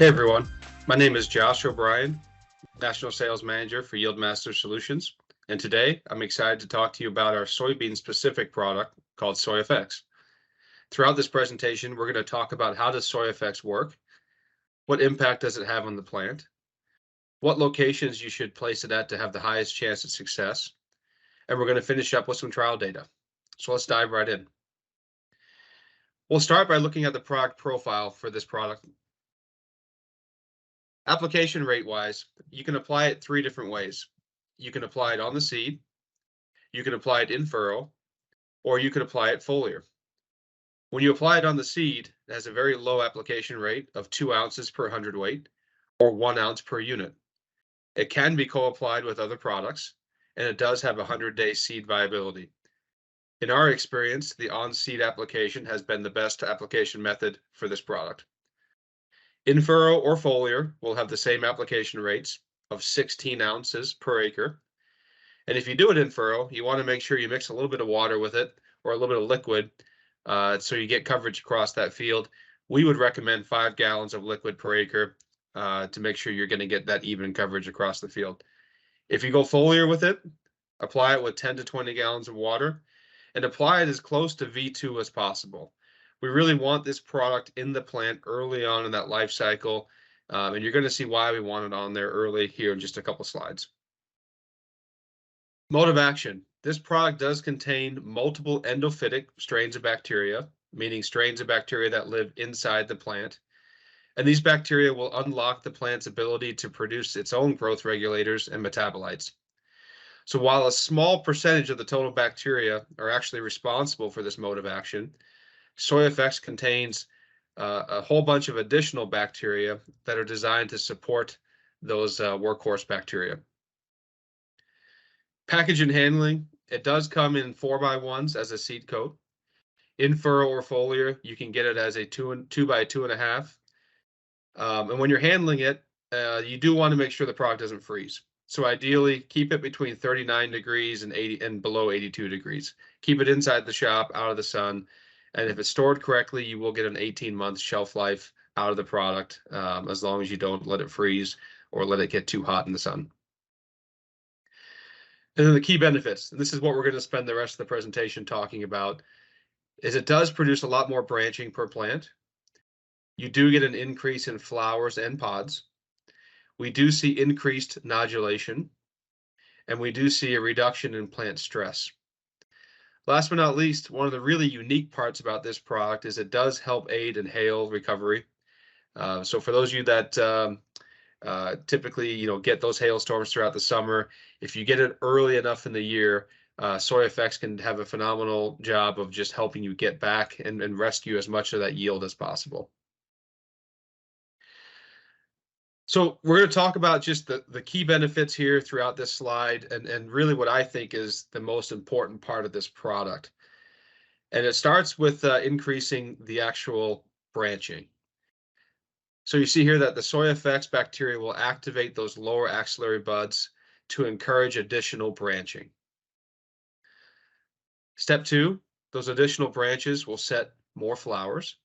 Hey everyone, my name is Josh O'Brien, National Sales Manager for YieldMaster Solutions, and today I'm excited to talk to you about our soybean-specific product called Soyfx. Throughout this presentation, we're going to talk about how does Soyfx work, what impact does it have on the plant, what locations you should place it at to have the highest chance of success, and we're going to finish up with some trial data. So let's dive right in. We'll start by looking at the product profile for this product. Application rate-wise, you can apply it 3 different ways. You can apply it on the seed, you can apply it in furrow, or you can apply it foliar. When you apply it on the seed, it has a very low application rate of 2 ounces per hundredweight, or 1 ounce per unit. It can be co-applied with other products, and it does have a 100-day seed viability. In our experience, the on-seed application has been the best application method for this product. In furrow or foliar will have the same application rates of 16 ounces per acre. And if you do it in furrow, you want to make sure you mix a little bit of water with it or a little bit of liquid so you get coverage across that field. We would recommend 5 gallons of liquid per acre to make sure you're going to get that even coverage across the field. If you go foliar with it, apply it with 10 to 20 gallons of water and apply it as close to V2 as possible. We really want this product in the plant early on in that life cycle, and you're going to see why we want it on there early here in just a couple slides. Mode of action. This product does contain multiple endophytic strains of bacteria, meaning strains of bacteria that live inside the plant. And these bacteria will unlock the plant's ability to produce its own growth regulators and metabolites. So while a small percentage of the total bacteria are actually responsible for this mode of action, Soyfx contains a whole bunch of additional bacteria that are designed to support those workhorse bacteria. Package and handling, it does come in 4x1s as a seed coat. In furrow or foliar, you can get it as a 2 by 2.5. And when you're handling it, you do want to make sure the product doesn't freeze. So ideally, keep it between 39 degrees and below 82 degrees. Keep it inside the shop, out of the sun. And if it's stored correctly, you will get an 18-month shelf life out of the product, as long as you don't let it freeze or let it get too hot in the sun. And then the key benefits, and this is what we're going to spend the rest of the presentation talking about, is it does produce a lot more branching per plant. You do get an increase in flowers and pods. We do see increased nodulation, and we do see a reduction in plant stress. Last but not least, one of the really unique parts about this product is it does help aid in hail recovery. So for those of you that typically get those hailstorms throughout the summer, if you get it early enough in the year, Soyfx can have a phenomenal job of just helping you get back and rescue as much of that yield as possible. So we're going to talk about just the key benefits here throughout this slide and really what I think is the most important part of this product. And it starts with increasing the actual branching. So you see here that the Soyfx bacteria will activate those lower axillary buds to encourage additional branching. Step 2, those additional branches will set more flowers.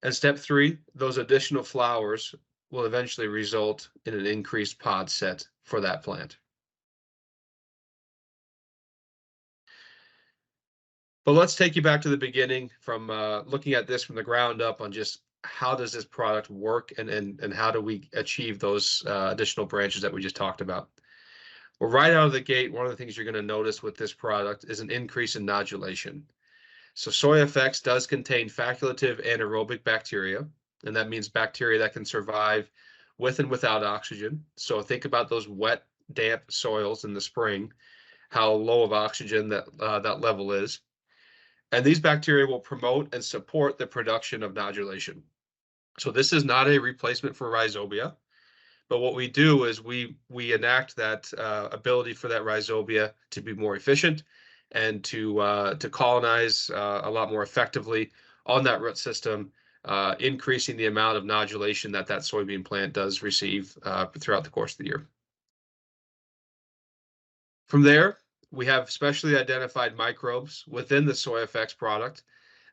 And step 3, those additional flowers will eventually result in an increased pod set for that plant. But let's take you back to the beginning from looking at this from the ground up on just how does this product work and how do we achieve those additional branches that we just talked about. Well, right out of the gate, one of the things you're going to notice with this product is an increase in nodulation. So Soyfx does contain facultative anaerobic bacteria, and that means bacteria that can survive with and without oxygen. So think about those wet, damp soils in the spring, how low of oxygen that level is. And these bacteria will promote and support the production of nodulation. So this is not a replacement for rhizobia, but what we do is we enact that ability for that rhizobia to be more efficient and to colonize a lot more effectively on that root system, increasing the amount of nodulation that soybean plant does receive throughout the course of the year. From there, we have specially identified microbes within the Soyfx product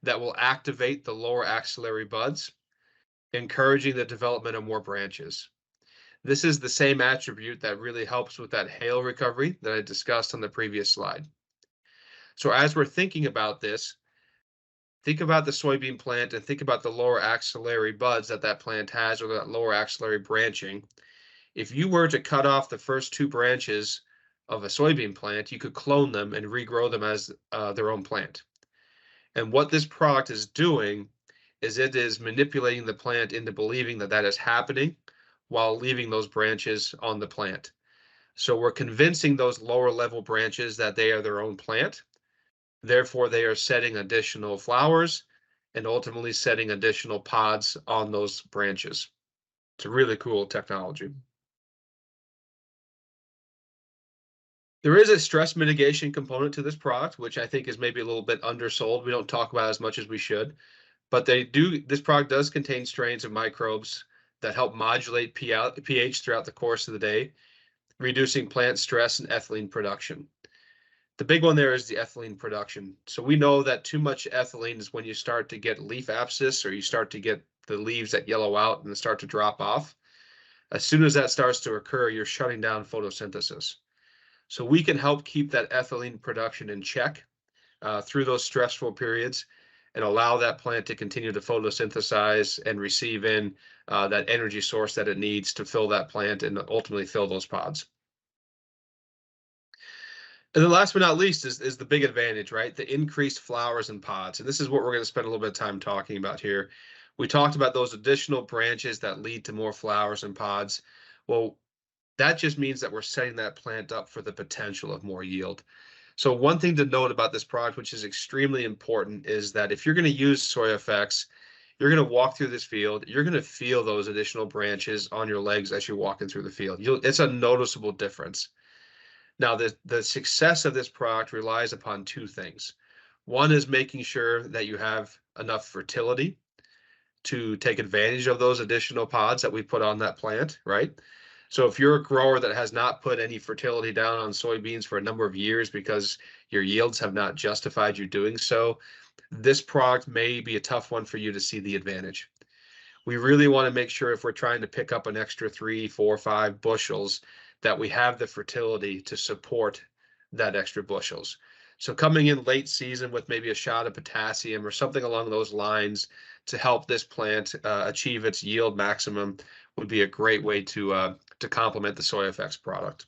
that will activate the lower axillary buds, encouraging the development of more branches. This is the same attribute that really helps with that hail recovery that I discussed on the previous slide. So as we're thinking about this, think about the soybean plant and think about the lower axillary buds that that plant has, or that lower axillary branching. If you were to cut off the first two branches of a soybean plant, you could clone them and regrow them as their own plant. And what this product is doing is it is manipulating the plant into believing that that is happening while leaving those branches on the plant. So we're convincing those lower level branches that they are their own plant. Therefore, they are setting additional flowers and ultimately setting additional pods on those branches. It's a really cool technology. There is a stress mitigation component to this product, which I think is maybe a little bit undersold. We don't talk about as much as we should, but this product does contain strains of microbes that help modulate pH throughout the course of the day, reducing plant stress and ethylene production. The big one there is the ethylene production. So we know that too much ethylene is when you start to get leaf abscess, or you start to get the leaves that yellow out and start to drop off. As soon as that starts to occur, you're shutting down photosynthesis. So we can help keep that ethylene production in check through those stressful periods and allow that plant to continue to photosynthesize and receive in that energy source that it needs to fill that plant and ultimately fill those pods. And then last but not least is the big advantage, right? The increased flowers and pods. And this is what we're going to spend a little bit of time talking about here. We talked about those additional branches that lead to more flowers and pods. Well, that just means that we're setting that plant up for the potential of more yield. So one thing to note about this product, which is extremely important, is that if you're going to use Soyfx, you're going to walk through this field, you're going to feel those additional branches on your legs as you're walking through the field. It's a noticeable difference. Now, the success of this product relies upon two things. One is making sure that you have enough fertility to take advantage of those additional pods that we put on that plant, right? So if you're a grower that has not put any fertility down on soybeans for a number of years because your yields have not justified you doing so, this product may be a tough one for you to see the advantage. We really want to make sure if we're trying to pick up an extra 3, 4, 5 bushels, that we have the fertility to support that extra bushels. So coming in late season with maybe a shot of potassium or something along those lines to help this plant achieve its yield maximum would be a great way to complement the Soyfx product.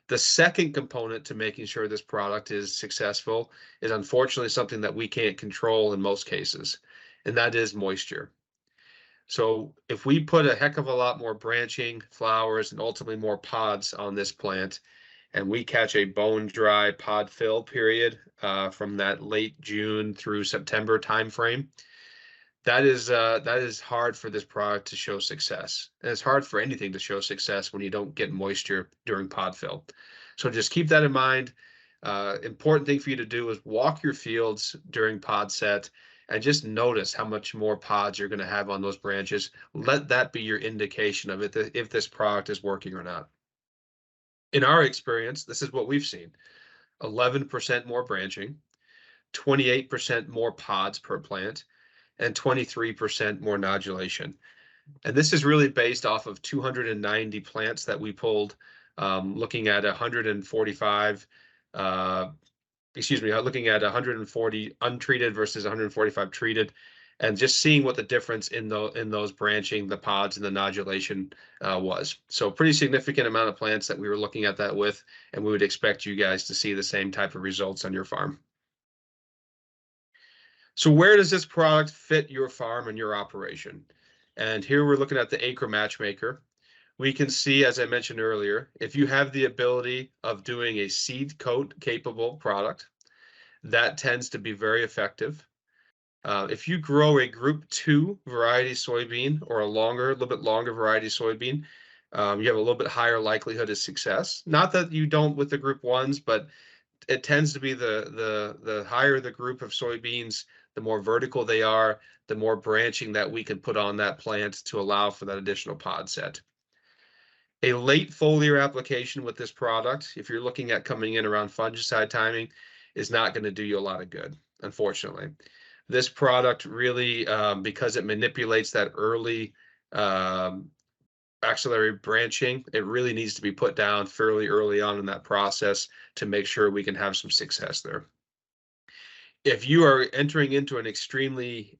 The second component to making sure this product is successful is unfortunately something that we can't control in most cases, and that is moisture. So if we put a heck of a lot more branching, flowers, and ultimately more pods on this plant, and we catch a bone dry pod fill period from that late June through September timeframe, that is hard for this product to show success. And it's hard for anything to show success when you don't get moisture during pod fill. So just keep that in mind. Important thing for you to do is walk your fields during pod set and just notice how much more pods you're going to have on those branches. Let that be your indication of it, if this product is working or not. In our experience, this is what we've seen. 11% more branching, 28% more pods per plant, and 23% more nodulation. And this is really based off of 290 plants that we pulled, looking at 145 looking at 140 untreated versus 145 treated, and just seeing what the difference in those branching, the pods, and the nodulation was. So pretty significant amount of plants that we were looking at that with, and we would expect you guys to see the same type of results on your farm. So where does this product fit your farm and your operation? And here we're looking at the Acre Matchmaker. We can see, as I mentioned earlier, if you have the ability of doing a seed coat capable product, that tends to be very effective. If you grow a group 2 variety soybean or a little bit longer variety soybean, you have a little bit higher likelihood of success. Not that you don't with the group 1s, but it tends to be the higher the group of soybeans, the more vertical they are, the more branching that we can put on that plant to allow for that additional pod set. A late foliar application with this product, if you're looking at coming in around fungicide timing, is not going to do you a lot of good, unfortunately. This product really, because it manipulates that early um, axillary branching, it really needs to be put down fairly early on in that process to make sure we can have some success there. If you are entering into an extremely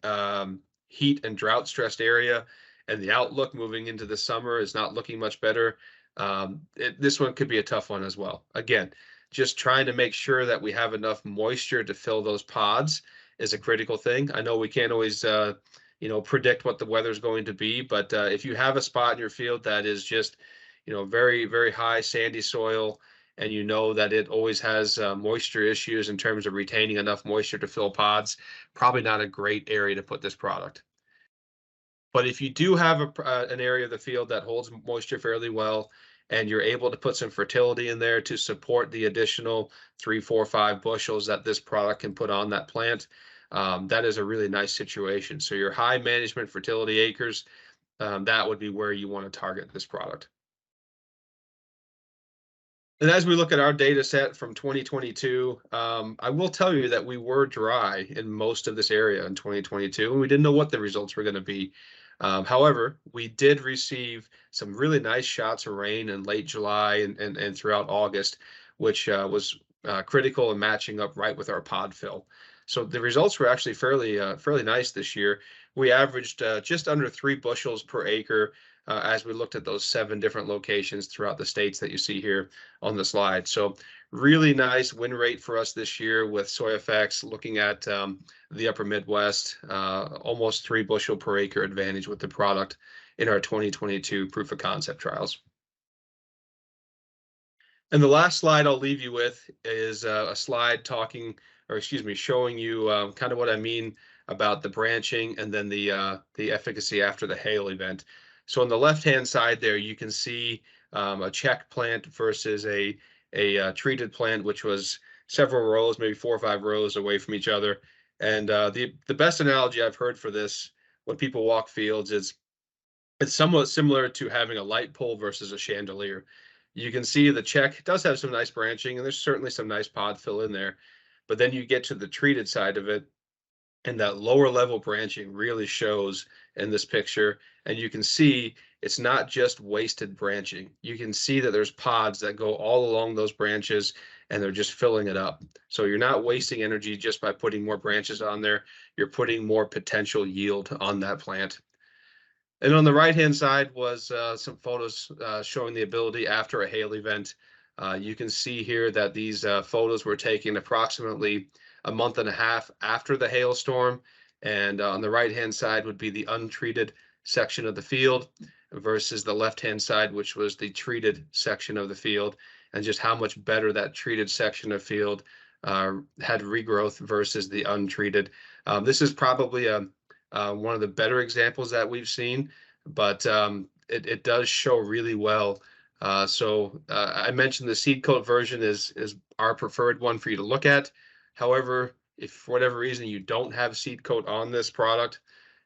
heat and drought stressed area and the outlook moving into the summer is not looking much better, this one could be a tough one as well. Again, just trying to make sure that we have enough moisture to fill those pods is a critical thing. I know we can't always predict what the weather's going to be, but if you have a spot in your field that is just very, very high sandy soil, and you know that it always has moisture issues in terms of retaining enough moisture to fill pods, probably not a great area to put this product. But if you do have an area of the field that holds moisture fairly well, and you're able to put some fertility in there to support the additional 3, 4, 5 bushels that this product can put on that plant, that is a really nice situation. So your high management fertility acres, that would be where you want to target this product. And as we look at our data set from 2022, I will tell you that we were dry in most of this area in 2022, and we didn't know what the results were going to be. However, we did receive some really nice shots of rain in late July and throughout August, which was critical in matching up right with our pod fill. So the results were actually fairly nice this year. We averaged just under 3 bushels per acre as we looked at those 7 different locations throughout the states that you see here on the slide. So really nice win rate for us this year with Soyfx, looking at the upper Midwest, almost 3 bushel per acre advantage with the product in our 2022 proof of concept trials. And the last slide I'll leave you with is a slide showing you kind of what I mean about the branching and then the efficacy after the hail event. So on the left-hand side there, you can see a check plant versus a treated plant, which was several rows, maybe 4 or 5 rows away from each other. And the best analogy I've heard for this when people walk fields is it's somewhat similar to having a light pole versus a chandelier. You can see the check does have some nice branching, and there's certainly some nice pod fill in there. But then you get to the treated side of it, and that lower level branching really shows in this picture. And you can see it's not just wasted branching. You can see that there's pods that go all along those branches, and they're just filling it up. So you're not wasting energy just by putting more branches on there. You're putting more potential yield on that plant. And on the right-hand side was some photos showing the ability after a hail event. You can see here that these photos were taken approximately a month and a half after the hailstorm. And on the right-hand side would be the untreated section of the field versus the left-hand side, which was the treated section of the field, and just how much better that treated section of field had regrowth versus the untreated. This is probably one of the better examples that we've seen, but it does show really well. I mentioned the seed coat version is our preferred one for you to look at. However, if for whatever reason you don't have seed coat on this product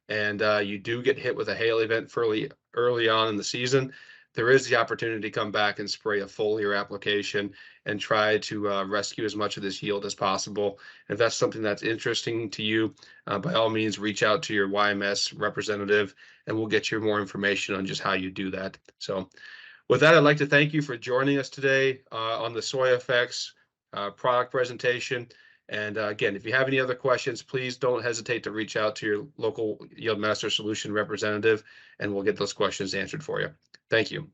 and you do get hit with a hail event fairly early on in the season, there is the opportunity to come back and spray a foliar application and try to rescue as much of this yield as possible. If that's something that's interesting to you, by all means, reach out to your YMS representative and we'll get you more information on just how you do that. So with that, I'd like to thank you for joining us today on the Soyfx product presentation. And again, if you have any other questions, please don't hesitate to reach out to your local Yield Master Solution representative, and we'll get those questions answered for you. Thank you.